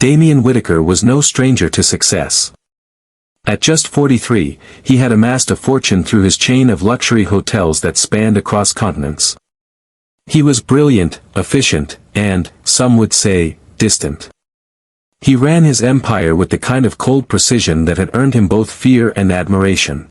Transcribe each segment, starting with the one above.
Damien Whitaker was no stranger to success. At just 43, he had amassed a fortune through his chain of luxury hotels that spanned across continents. He was brilliant, efficient, and, some would say, distant. He ran his empire with the kind of cold precision that had earned him both fear and admiration.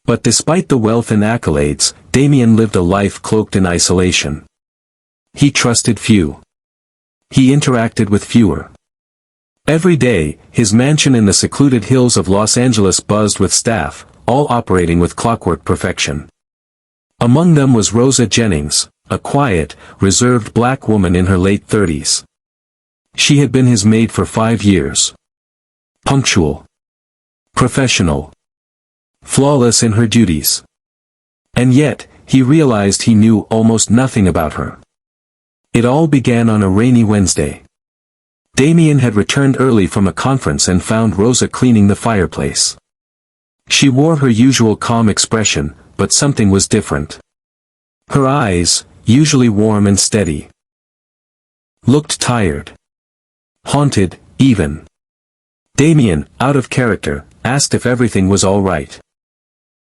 But despite the wealth and accolades, Damien lived a life cloaked in isolation. He trusted few. He interacted with fewer. Every day, his mansion in the secluded hills of Los Angeles buzzed with staff, all operating with clockwork perfection. Among them was Rosa Jennings, a quiet, reserved black woman in her late 30s. She had been his maid for 5 years. Punctual. Professional. Flawless in her duties. And yet, he realized he knew almost nothing about her. It all began on a rainy Wednesday. Damien had returned early from a conference and found Rosa cleaning the fireplace. She wore her usual calm expression, but something was different. Her eyes, usually warm and steady, looked tired. Haunted, even. Damien, out of character, asked if everything was all right.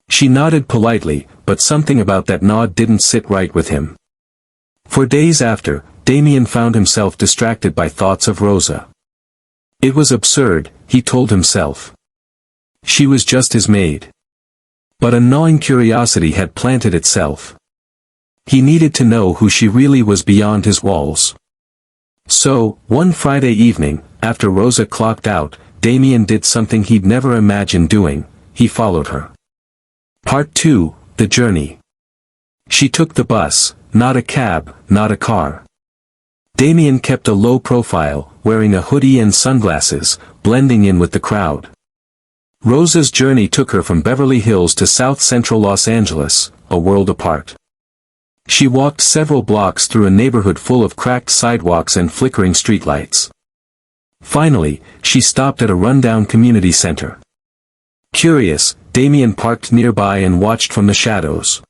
She nodded politely, but something about that nod didn't sit right with him. For days after, Damien found himself distracted by thoughts of Rosa. It was absurd, he told himself. She was just his maid. But a gnawing curiosity had planted itself. He needed to know who she really was beyond his walls. So, one Friday evening, after Rosa clocked out, Damien did something he'd never imagined doing. He followed her. Part 2, The Journey. She took the bus, not a cab, not a car. Damien kept a low profile, wearing a hoodie and sunglasses, blending in with the crowd. Rosa's journey took her from Beverly Hills to South Central Los Angeles, a world apart. She walked several blocks through a neighborhood full of cracked sidewalks and flickering streetlights. Finally, she stopped at a rundown community center. Curious, Damien parked nearby and watched from the shadows.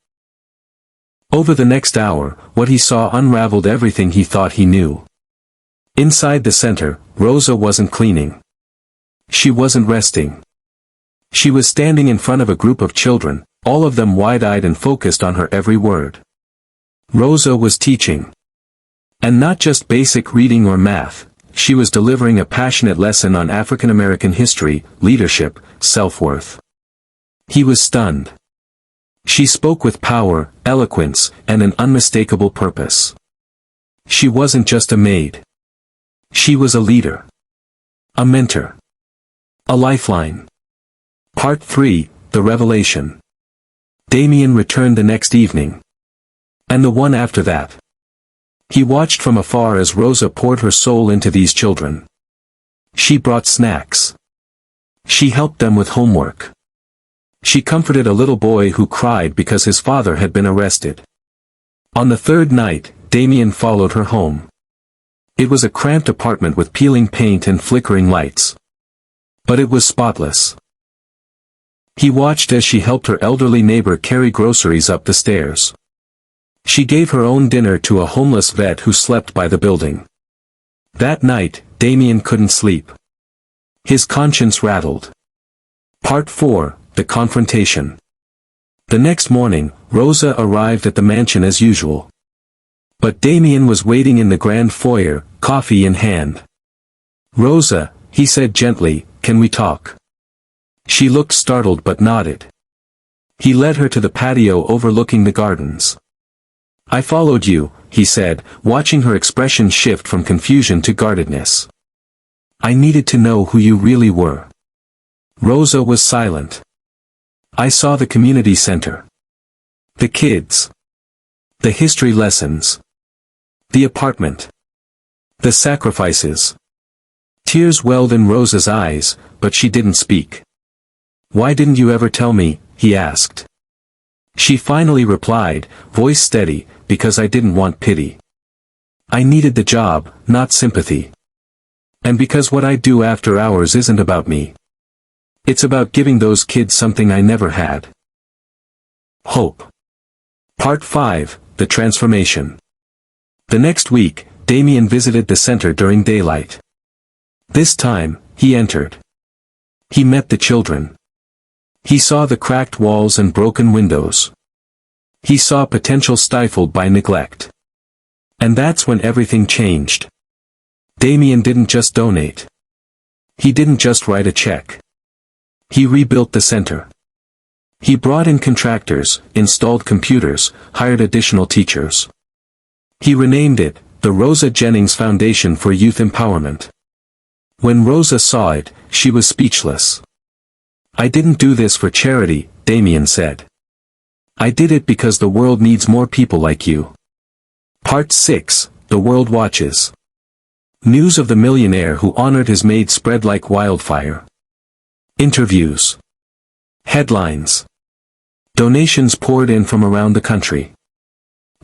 Over the next hour, what he saw unraveled everything he thought he knew. Inside the center, Rosa wasn't cleaning. She wasn't resting. She was standing in front of a group of children, all of them wide-eyed and focused on her every word. Rosa was teaching. And not just basic reading or math, she was delivering a passionate lesson on African American history, leadership, self-worth. He was stunned. She spoke with power, eloquence, and an unmistakable purpose. She wasn't just a maid. She was a leader. A mentor. A lifeline. Part 3, The Revelation. Damien returned the next evening. And the one after that. He watched from afar as Rosa poured her soul into these children. She brought snacks. She helped them with homework. She comforted a little boy who cried because his father had been arrested. On the third night, Damien followed her home. It was a cramped apartment with peeling paint and flickering lights. But it was spotless. He watched as she helped her elderly neighbor carry groceries up the stairs. She gave her own dinner to a homeless vet who slept by the building. That night, Damien couldn't sleep. His conscience rattled. Part 4, The Confrontation. The next morning, Rosa arrived at the mansion as usual. But Damien was waiting in the grand foyer, coffee in hand. "Rosa," he said gently, "can we talk?" She looked startled but nodded. He led her to the patio overlooking the gardens. "I followed you," he said, watching her expression shift from confusion to guardedness. "I needed to know who you really were." Rosa was silent. "I saw the community center. The kids. The history lessons. The apartment. The sacrifices." Tears welled in Rosa's eyes, but she didn't speak. "Why didn't you ever tell me?" he asked. She finally replied, voice steady, "Because I didn't want pity. I needed the job, not sympathy. And because what I do after hours isn't about me. It's about giving those kids something I never had. Hope." Part 5, The Transformation. The next week, Damien visited the center during daylight. This time, he entered. He met the children. He saw the cracked walls and broken windows. He saw potential stifled by neglect. And that's when everything changed. Damien didn't just donate. He didn't just write a check. He rebuilt the center. He brought in contractors, installed computers, hired additional teachers. He renamed it, the Rosa Jennings Foundation for Youth Empowerment. When Rosa saw it, she was speechless. "I didn't do this for charity," Damien said. "I did it because the world needs more people like you." Part 6, The World Watches. News of the millionaire who honored his maid spread like wildfire. Interviews. Headlines. Donations poured in from around the country.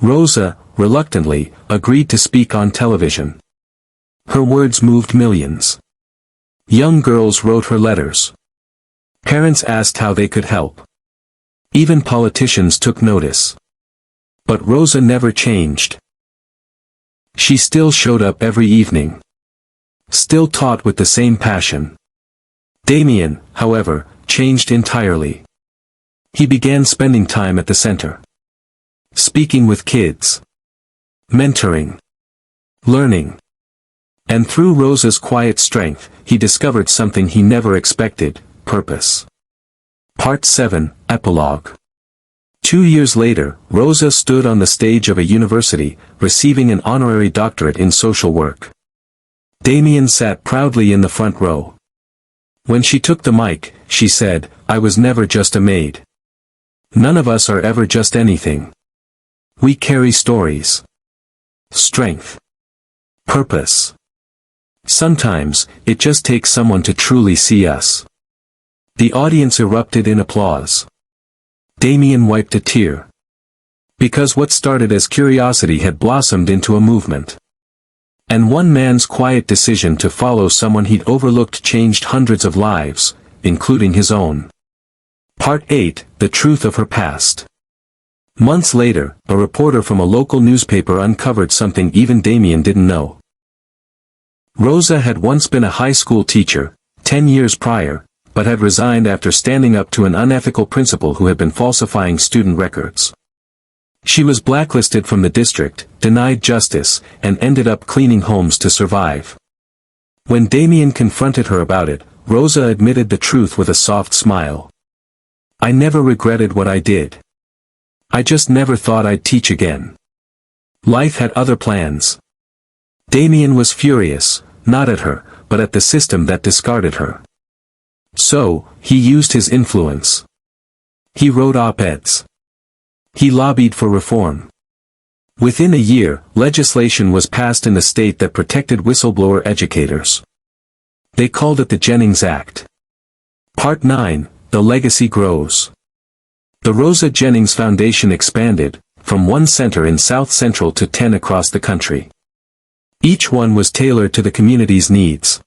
Rosa, reluctantly, agreed to speak on television. Her words moved millions. Young girls wrote her letters. Parents asked how they could help. Even politicians took notice. But Rosa never changed. She still showed up every evening. Still taught with the same passion. Damien, however, changed entirely. He began spending time at the center. Speaking with kids. Mentoring. Learning. And through Rosa's quiet strength, he discovered something he never expected: purpose. Part 7, Epilogue. 2 years later, Rosa stood on the stage of a university, receiving an honorary doctorate in social work. Damien sat proudly in the front row. When she took the mic, she said, "I was never just a maid. None of us are ever just anything. We carry stories. Strength. Purpose. Sometimes, it just takes someone to truly see us." The audience erupted in applause. Damien wiped a tear. Because what started as curiosity had blossomed into a movement. And one man's quiet decision to follow someone he'd overlooked changed hundreds of lives, including his own. Part 8, The Truth of Her Past. Months later, a reporter from a local newspaper uncovered something even Damien didn't know. Rosa had once been a high school teacher, 10 years prior, but had resigned after standing up to an unethical principal who had been falsifying student records. She was blacklisted from the district, denied justice, and ended up cleaning homes to survive. When Damien confronted her about it, Rosa admitted the truth with a soft smile. "I never regretted what I did. I just never thought I'd teach again. Life had other plans." Damien was furious, not at her, but at the system that discarded her. So, he used his influence. He wrote op-eds. He lobbied for reform. Within a year, legislation was passed in the state that protected whistleblower educators. They called it the Jennings Act. Part 9, The Legacy Grows. The Rosa Jennings Foundation expanded, from one center in South Central to 10 across the country. Each one was tailored to the community's needs.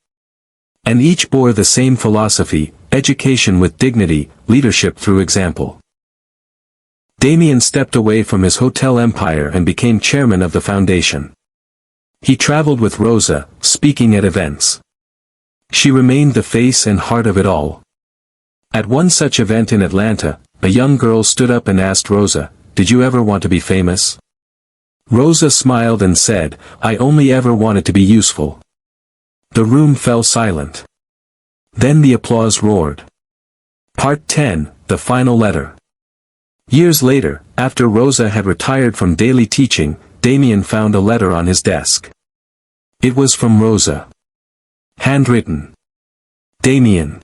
And each bore the same philosophy: education with dignity, leadership through example. Damien stepped away from his hotel empire and became chairman of the foundation. He traveled with Rosa, speaking at events. She remained the face and heart of it all. At one such event in Atlanta, a young girl stood up and asked Rosa, "Did you ever want to be famous?" Rosa smiled and said, "I only ever wanted to be useful." The room fell silent. Then the applause roared. Part 10, The Final Letter. Years later, after Rosa had retired from daily teaching, Damien found a letter on his desk. It was from Rosa. Handwritten. "Damien.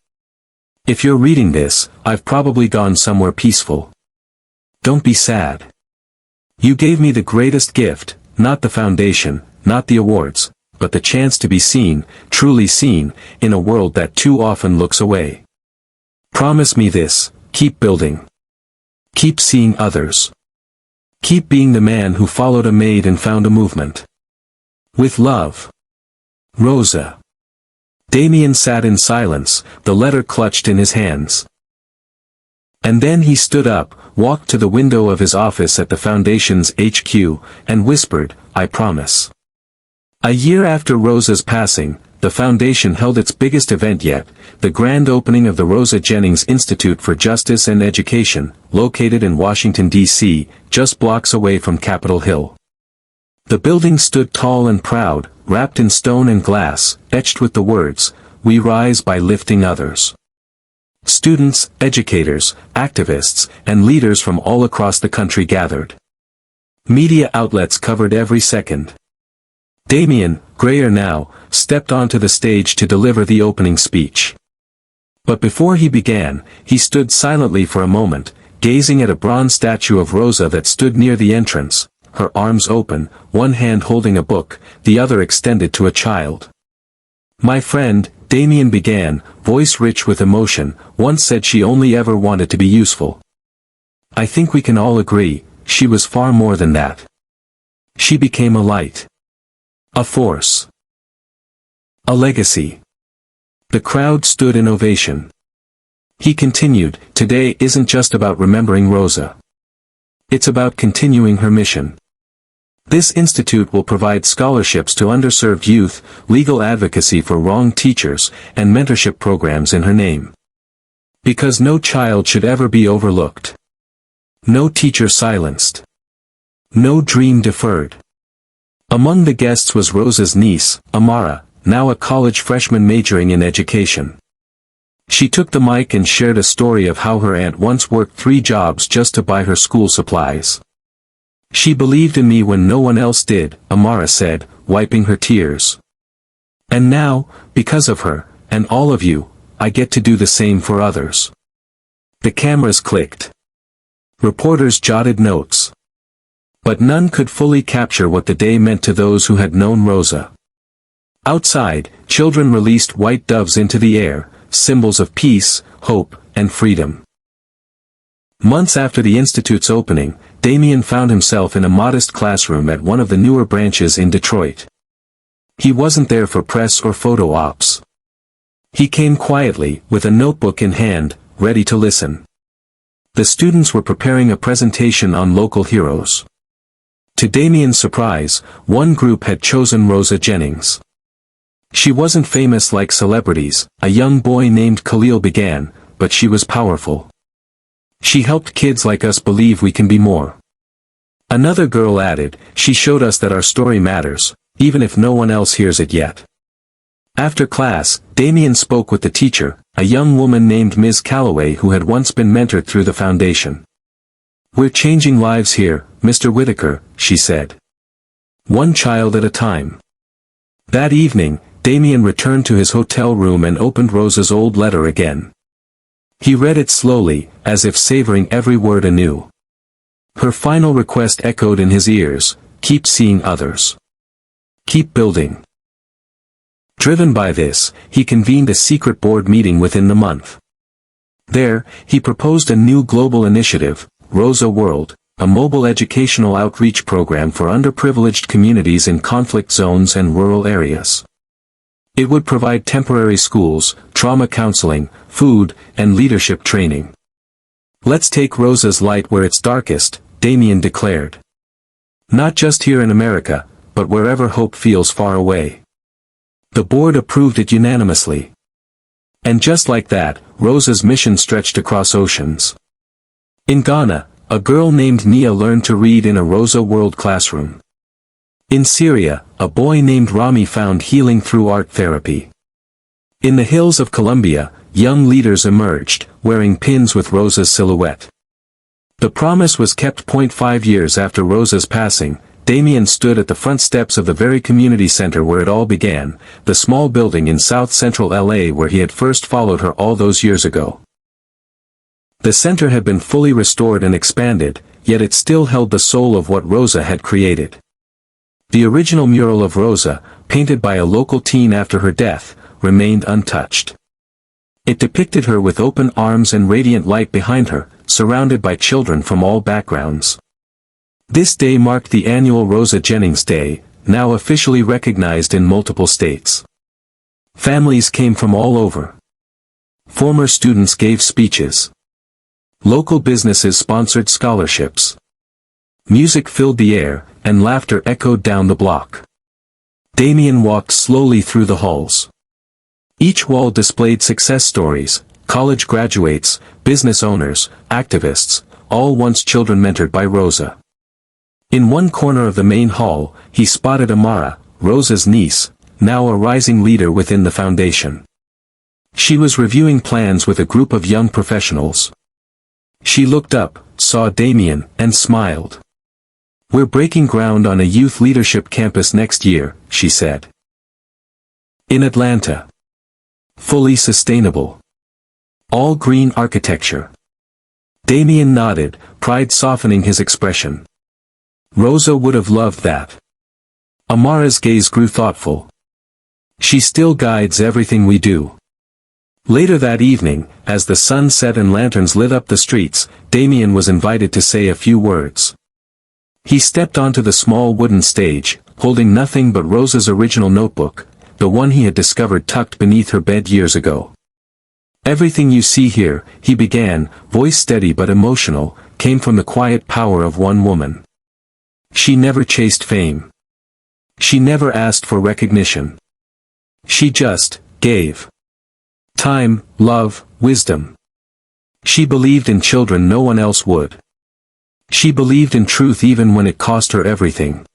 If you're reading this, I've probably gone somewhere peaceful. Don't be sad. You gave me the greatest gift, not the foundation, not the awards, but the chance to be seen, truly seen, in a world that too often looks away. Promise me this: keep building. Keep seeing others. Keep being the man who followed a maid and found a movement. With love. Rosa." Damien sat in silence, the letter clutched in his hands. And then he stood up, walked to the window of his office at the foundation's HQ, and whispered, "I promise." A year after Rosa's passing, the foundation held its biggest event yet, the grand opening of the Rosa Jennings Institute for Justice and Education, located in Washington, D.C., just blocks away from Capitol Hill. The building stood tall and proud, wrapped in stone and glass, etched with the words, "We rise by lifting others." Students, educators, activists, and leaders from all across the country gathered. Media outlets covered every second. Damien, grayer now, stepped onto the stage to deliver the opening speech. But before he began, he stood silently for a moment, gazing at a bronze statue of Rosa that stood near the entrance, her arms open, one hand holding a book, the other extended to a child. "My friend," Damien began, voice rich with emotion, "once said she only ever wanted to be useful. I think we can all agree, she was far more than that. She became a light. A force. A legacy." The crowd stood in ovation. He continued, "Today isn't just about remembering Rosa. It's about continuing her mission. This institute will provide scholarships to underserved youth, legal advocacy for wronged teachers, and mentorship programs in her name. Because no child should ever be overlooked. No teacher silenced. No dream deferred." Among the guests was Rosa's niece, Amara, now a college freshman majoring in education. She took the mic and shared a story of how her aunt once worked 3 jobs just to buy her school supplies. "She believed in me when no one else did," Amara said, wiping her tears. "And now, because of her, and all of you, I get to do the same for others." The cameras clicked. Reporters jotted notes. But none could fully capture what the day meant to those who had known Rosa. Outside, children released white doves into the air, symbols of peace, hope, and freedom. Months after the institute's opening, Damien found himself in a modest classroom at one of the newer branches in Detroit. He wasn't there for press or photo ops. He came quietly, with a notebook in hand, ready to listen. The students were preparing a presentation on local heroes. To Damien's surprise, one group had chosen Rosa Jennings. She wasn't famous like celebrities, a young boy named Khalil began, but she was powerful. She helped kids like us believe we can be more. Another girl added, "She showed us that our story matters, even if no one else hears it yet." After class, Damien spoke with the teacher, a young woman named Ms. Calloway who had once been mentored through the foundation. "We're changing lives here, Mr. Whitaker," she said. "One child at a time." That evening, Damien returned to his hotel room and opened Rosa's old letter again. He read it slowly, as if savoring every word anew. Her final request echoed in his ears, "Keep seeing others. Keep building." Driven by this, he convened a secret board meeting within the month. There, he proposed a new global initiative, Rosa World, a mobile educational outreach program for underprivileged communities in conflict zones and rural areas. It would provide temporary schools, trauma counseling, food, and leadership training. "Let's take Rosa's light where it's darkest," Damien declared. "Not just here in America, but wherever hope feels far away." The board approved it unanimously. And just like that, Rosa's mission stretched across oceans. In Ghana, a girl named Nia learned to read in a Rosa World classroom. In Syria, a boy named Rami found healing through art therapy. In the hills of Colombia, young leaders emerged, wearing pins with Rosa's silhouette. The promise was kept. 5 years after Rosa's passing, Damien stood at the front steps of the very community center where it all began, the small building in south-central LA where he had first followed her all those years ago. The center had been fully restored and expanded, yet it still held the soul of what Rosa had created. The original mural of Rosa, painted by a local teen after her death, remained untouched. It depicted her with open arms and radiant light behind her, surrounded by children from all backgrounds. This day marked the annual Rosa Jennings Day, now officially recognized in multiple states. Families came from all over. Former students gave speeches. Local businesses sponsored scholarships. Music filled the air, and laughter echoed down the block. Damien walked slowly through the halls. Each wall displayed success stories, college graduates, business owners, activists, all once children mentored by Rosa. In one corner of the main hall, he spotted Amara, Rosa's niece, now a rising leader within the foundation. She was reviewing plans with a group of young professionals. She looked up, saw Damien, and smiled. "We're breaking ground on a youth leadership campus next year," she said. "In Atlanta. Fully sustainable. All green architecture." Damien nodded, pride softening his expression. Rosa would have loved that. Amara's gaze grew thoughtful. "She still guides everything we do." Later that evening, as the sun set and lanterns lit up the streets, Damien was invited to say a few words. He stepped onto the small wooden stage, holding nothing but Rosa's original notebook, the one he had discovered tucked beneath her bed years ago. "Everything you see here," he began, voice steady but emotional, "came from the quiet power of one woman. She never chased fame. She never asked for recognition. She just gave. Time, love, wisdom. She believed in children no one else would. She believed in truth even when it cost her everything."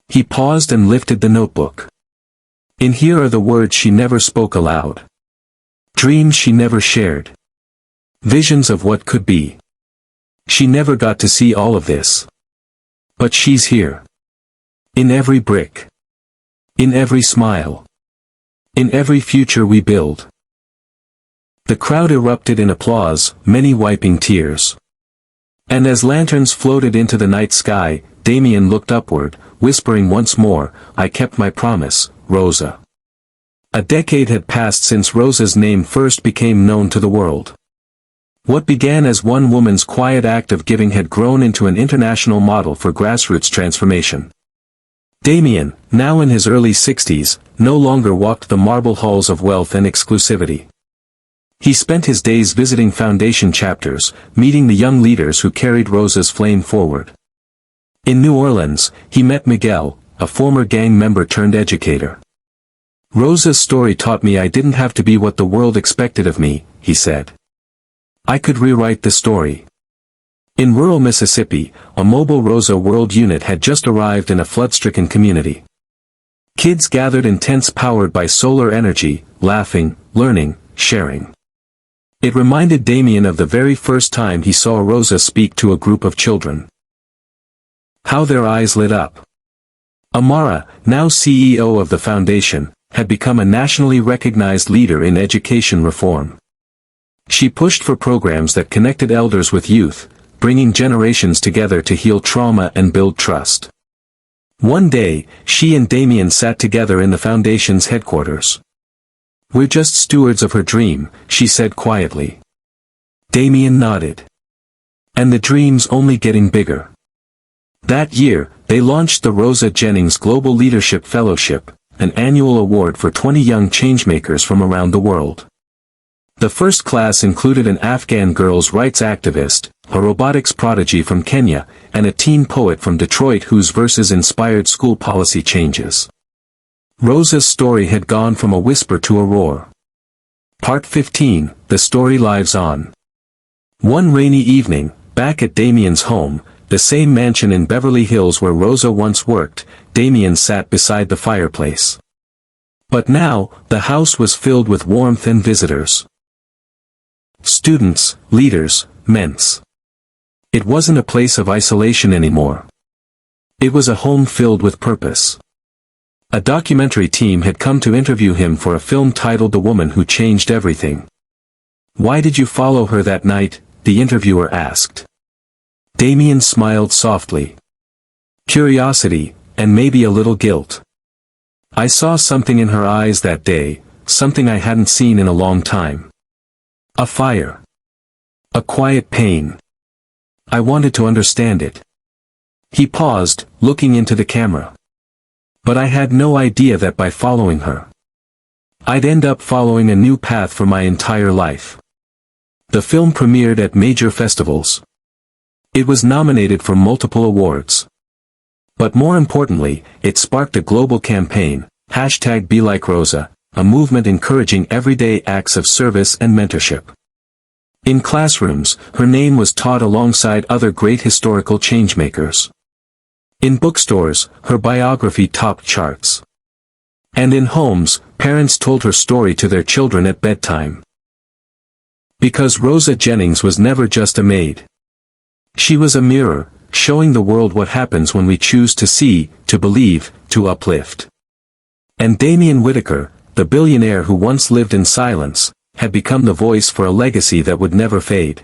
He paused and lifted the notebook. "In here are the words she never spoke aloud. Dreams she never shared. Visions of what could be. She never got to see all of this. But she's here. In every brick. In every smile. In every future we build." The crowd erupted in applause, many wiping tears. And as lanterns floated into the night sky, Damien looked upward, whispering once more, "I kept my promise, Rosa." A decade had passed since Rosa's name first became known to the world. What began as one woman's quiet act of giving had grown into an international model for grassroots transformation. Damien, now in his early 60s, no longer walked the marble halls of wealth and exclusivity. He spent his days visiting foundation chapters, meeting the young leaders who carried Rosa's flame forward. In New Orleans, he met Miguel, a former gang member turned educator. "Rosa's story taught me I didn't have to be what the world expected of me," he said. "I could rewrite the story." In rural Mississippi, a mobile Rosa World unit had just arrived in a flood-stricken community. Kids gathered in tents powered by solar energy, laughing, learning, sharing. It reminded Damien of the very first time he saw Rosa speak to a group of children. How their eyes lit up. Amara, now CEO of the foundation, had become a nationally recognized leader in education reform. She pushed for programs that connected elders with youth, bringing generations together to heal trauma and build trust. One day, she and Damien sat together in the foundation's headquarters. "We're just stewards of her dream," she said quietly. Damien nodded. "And the dream's only getting bigger." That year, they launched the Rosa Jennings Global Leadership Fellowship, an annual award for 20 young changemakers from around the world. The first class included an Afghan girls' rights activist, a robotics prodigy from Kenya, and a teen poet from Detroit whose verses inspired school policy changes. Rosa's story had gone from a whisper to a roar. Part 15, The Story Lives On. One rainy evening, back at Damien's home, the same mansion in Beverly Hills where Rosa once worked, Damien sat beside the fireplace. But now, the house was filled with warmth and visitors. Students, leaders, men's. It wasn't a place of isolation anymore. It was a home filled with purpose. A documentary team had come to interview him for a film titled The Woman Who Changed Everything. "Why did you follow her that night?" the interviewer asked. Damien smiled softly. "Curiosity, and maybe a little guilt. I saw something in her eyes that day, something I hadn't seen in a long time. A fire. A quiet pain. I wanted to understand it." He paused, looking into the camera. "But I had no idea that by following her, I'd end up following a new path for my entire life." The film premiered at major festivals. It was nominated for multiple awards. But more importantly, it sparked a global campaign, #BeLikeRosa, a movement encouraging everyday acts of service and mentorship. In classrooms, her name was taught alongside other great historical changemakers. In bookstores, her biography topped charts. And in homes, parents told her story to their children at bedtime. Because Rosa Jennings was never just a maid. She was a mirror, showing the world what happens when we choose to see, to believe, to uplift. And Damien Whitaker, the billionaire who once lived in silence, had become the voice for a legacy that would never fade.